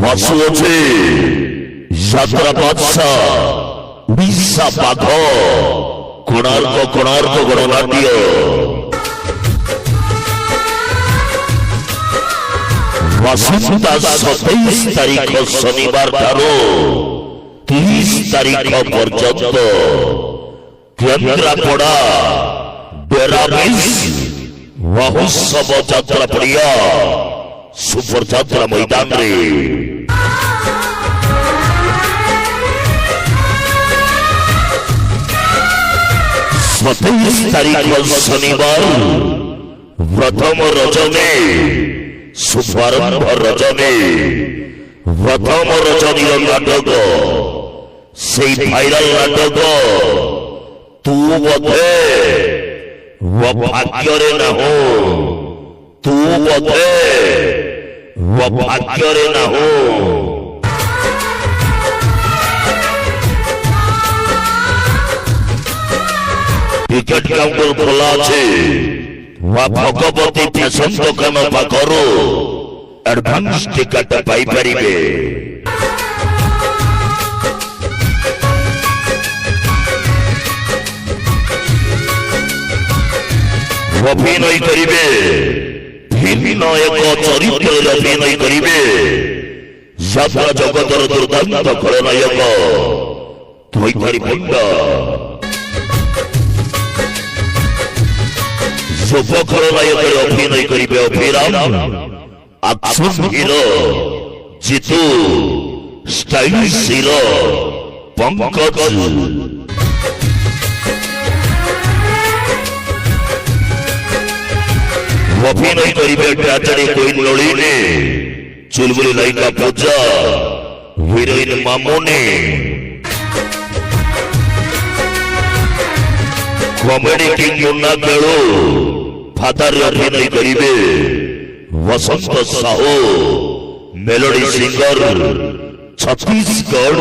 ভাসু আছে যাত্রা বাদশা উড়িষ্যা বাঘ কোଣାର୍କ ଗଣନାଟ୍ୟ ଆସନ୍ତା 27 ତାରିଖ ଶନିବାର ଠାରୁ 30 ତାରିଖ ପର୍ଯ୍ୟନ୍ତ କେନ୍ଦ୍ରାପଡ଼ା ବେରାବେଶ ମହୋତ୍ସବ ଯାତ୍ରା ପଡ଼ିଆ ସୁପର ଯାତ୍ରା ମଇଦାନରେ 27 ତାରିଖ ଶନିବାର ପ୍ରଥମ ରଜନୀ शुभारंभ रजनी प्रथम रजनी नाटक से भाइराल नाटक तू बधे वो भाग्य रे न हो तू बधे वो भाग्य रे न हो टिकट काउंटर खोला আছে भगवती फैशन दुकान पाखरु एडवांस टिकट पाई परिबे अभिनय करिबे भिन्न एक चरित्र अभिनय करिबे यात्रा जगतर दुर्दांत खलनायक धैर्य पंडा खलनायक अभिनय करिबे Abhiram action hero Jitu stylish hero Pankaj अभिनय करिबे ट्रेजेडी क्वीन नलिनी चुलबुली नायिका Puja heroine Mamuni comedy king Munna Kelu father अभिनय करिबे वसंत साहू मेलोडी सिंगर छत्तीसगढ़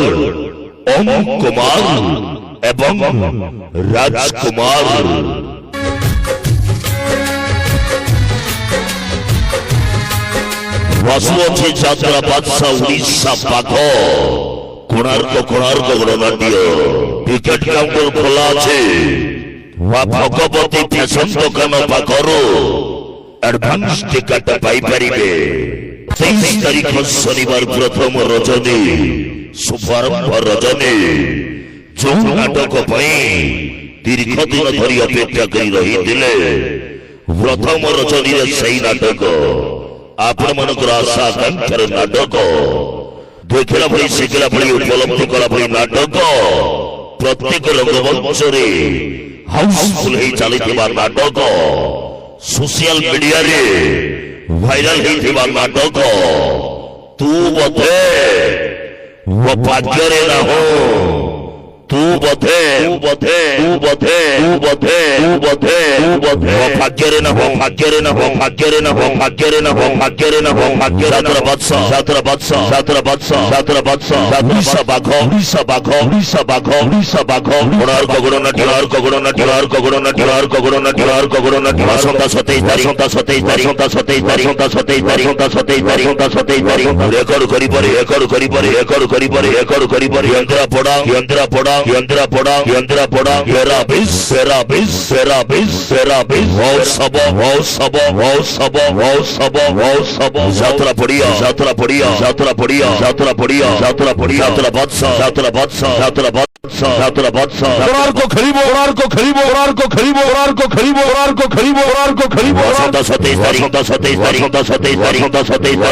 ओम कुमार एवं राजकुमार वासु अच्छी यात्रा बादशाह उड़ीसा बाघ कोणार्क गणनाट्य टिकट काउंटर खोला আছে भगवती फैशन दुकान पाखरु एडवांस टिकट पाई परिबे 23 तारिख शनिवार प्रथम रजनी शुभारंभ रजनी जो नाटक दीर्घ दिन धरी अपेक्षा कर रही प्रथम रजनी सही नाटक आपण मनकर आशा आकांक्षार नाटक देखला भली शिखला भली उपलब्धि कला भली नाटक प्रत्येक रंगमंच हाउसफुल ही चली नाटक सोशल मीडिया रे वायरल ही नाटक तू बधे वो भाग्य रे न हो तू बधे तू बधे तू बधे तू बधे तू बधे तू बधे वो भाग्य रे न हो भाग्य रे न हो भाग्य रे न हो भाग्य रे न हो भाग्य रे न हो भाग्य यात्रा बादशाह यात्रा बादशाह यात्रा बादशाह यात्रा बादशाह उड़ीसा बाघ उड़ीसा बाघ उड़ीसा बाघ उड़ीसा बाघ कोणार्क गणनाट्य आसंता 27 तारिख रेकर्ड करिपरे केन्द्रापड़ा यात्रा खरीबो